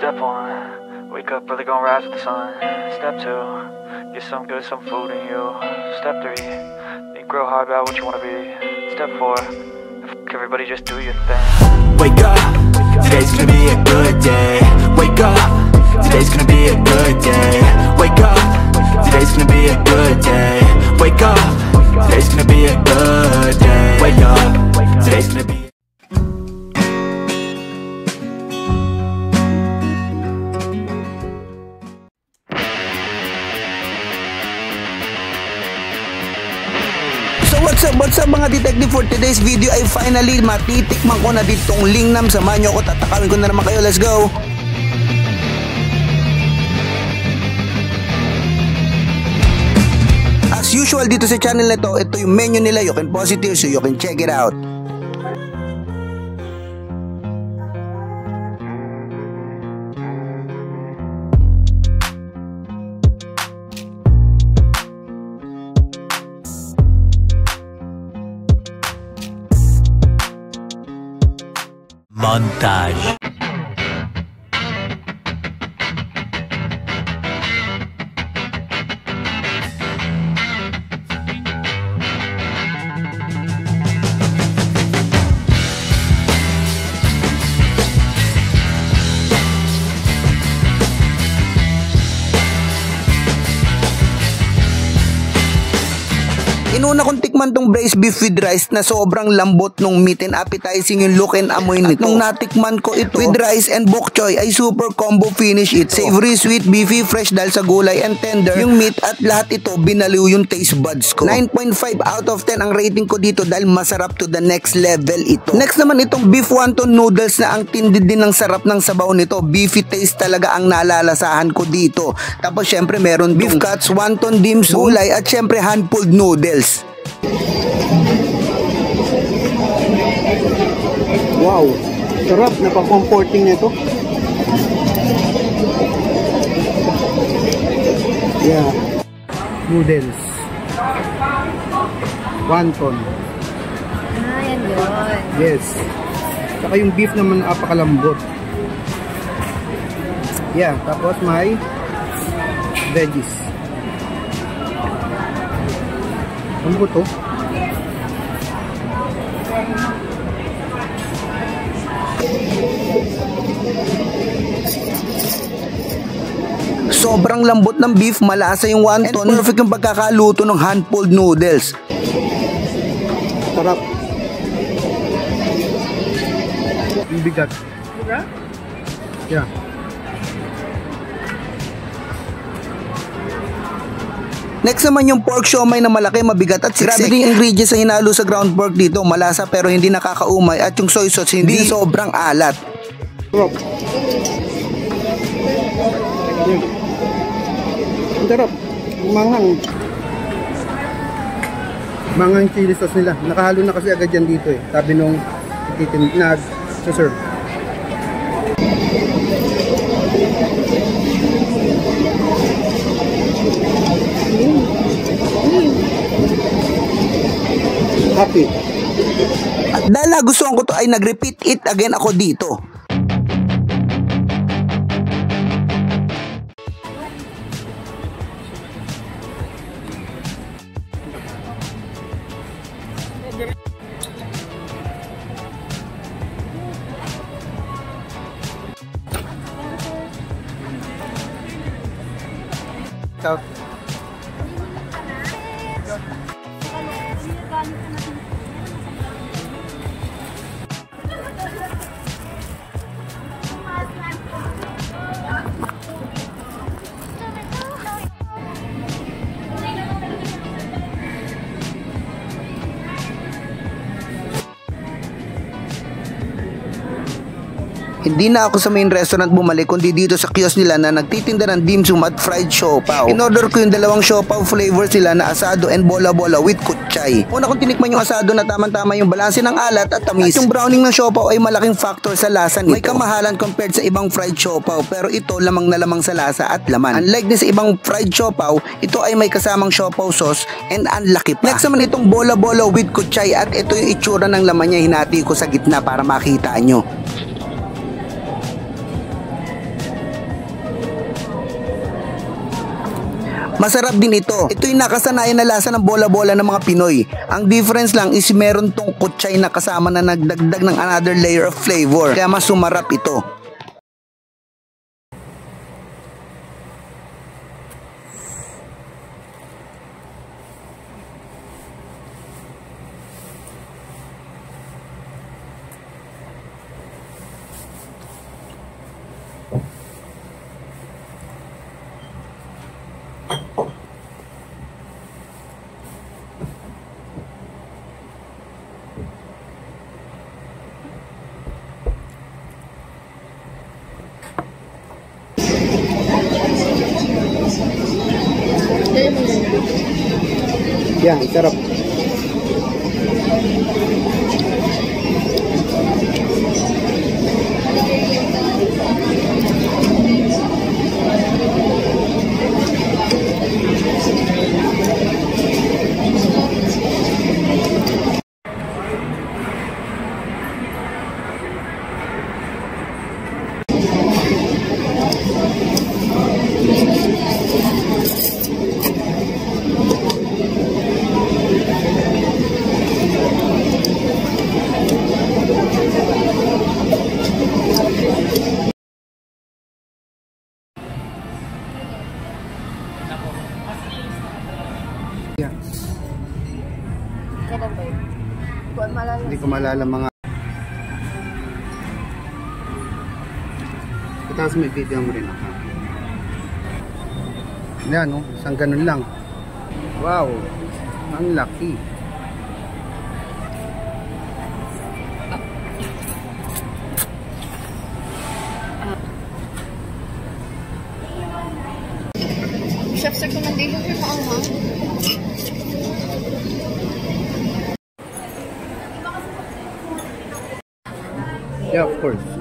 Step 1, wake up early, gonna rise with the sun. Step 2, get some good, some food in you. Step 3, think real hard about what you wanna be. Step 4, everybody just do your thing. Wake up, today's gonna be a good day. Wake up, today's gonna be a good day. Wake up, today's gonna be a good day. Wake up, today's gonna be a good day. Wake up, today's gonna be. So what's up mga detective, for today's video ay finally matitikman ko na ditong lingnam. Samahan nyo ako, tatakawin ko na naman kayo, let's go! As usual dito sa channel na to, ito yung menu nila, you can pause it here so you can check it out. Montage. Inuna kong tikman tong braised beef with rice na sobrang lambot nung meat and appetizing yung look and amoy nito. At nung natikman ko ito with rice and bok choy ay super combo finish ito. Savory, sweet, beefy, fresh dahil sa gulay and tender yung meat, at lahat ito binaliw yung taste buds ko. 9.5 out of 10 ang rating ko dito dahil masarap to the next level ito. Next naman itong beef wonton noodles na ang tindi din ng sarap ng sabaw nito. Beefy taste talaga ang nalalasahan ko dito. Tapos syempre meron beef cuts, wonton dim sum, gulay, at syempre hand-pulled noodles. Wow, sarap, napaka-comforting nito. Yeah. Noodles. Wonton. Yan yun. Yes. Saka yung beef naman napakalambot. Yeah, tapos may veggies. Ano po to? Sobrang lambot ng beef, malasa yung wonton, and perfect yung pagkakaluto ng hand-pulled noodles. Sarap. Ang bigat. Yeah. Next naman yung pork siomai na malaki, mabigat at siksik. Grabe din yung ingredients na hinalo sa ground pork dito. Malasa pero hindi nakakaumay, at yung soy sauce hindi sobrang alat. Sarap. Ang sarap. Mangang chili sauce nila. Nakahalo na kasi agad yan dito eh. Sabi nung nag-serve. Happy. At dahil nagustuhan ko to ay nag-repeat it again ako dito. South. Hindi na ako sa main restaurant bumalik, kundi dito sa kiosk nila na nagtitinda ng dim sum at fried siopaw. In-order ko yung dalawang siopaw flavors nila na asado and bola-bola with kutsay. Una kong tinikman yung asado na tamang-tama yung balanse ng alat at tamis. At yung browning ng siopaw ay malaking factor sa lasa nito. May kamahalan compared sa ibang fried siopaw, pero ito lamang na lamang sa lasa at laman. Unlike din sa ibang fried siopaw, ito ay may kasamang siopaw sauce and ang laki pa. Next naman itong bola-bola with kutsay, at ito yung itsura ng laman niya. Hinati ko sa gitna para makita nyo. Masarap din ito. Ito yung nakasanayan na lasa ng bola-bola ng mga Pinoy. Ang difference lang is meron tong kutsay na kasama na nagdagdag ng another layer of flavor. Kaya mas sumarap ito. Yan, sarap. Kailan ba yun? Buwan malala. Hindi ko malala mga... Tapos may video mo rin ako. Yan, no? Isang ganun lang. Wow! Ang laki. Chef's recommendation for maanghang. Yeah, of course.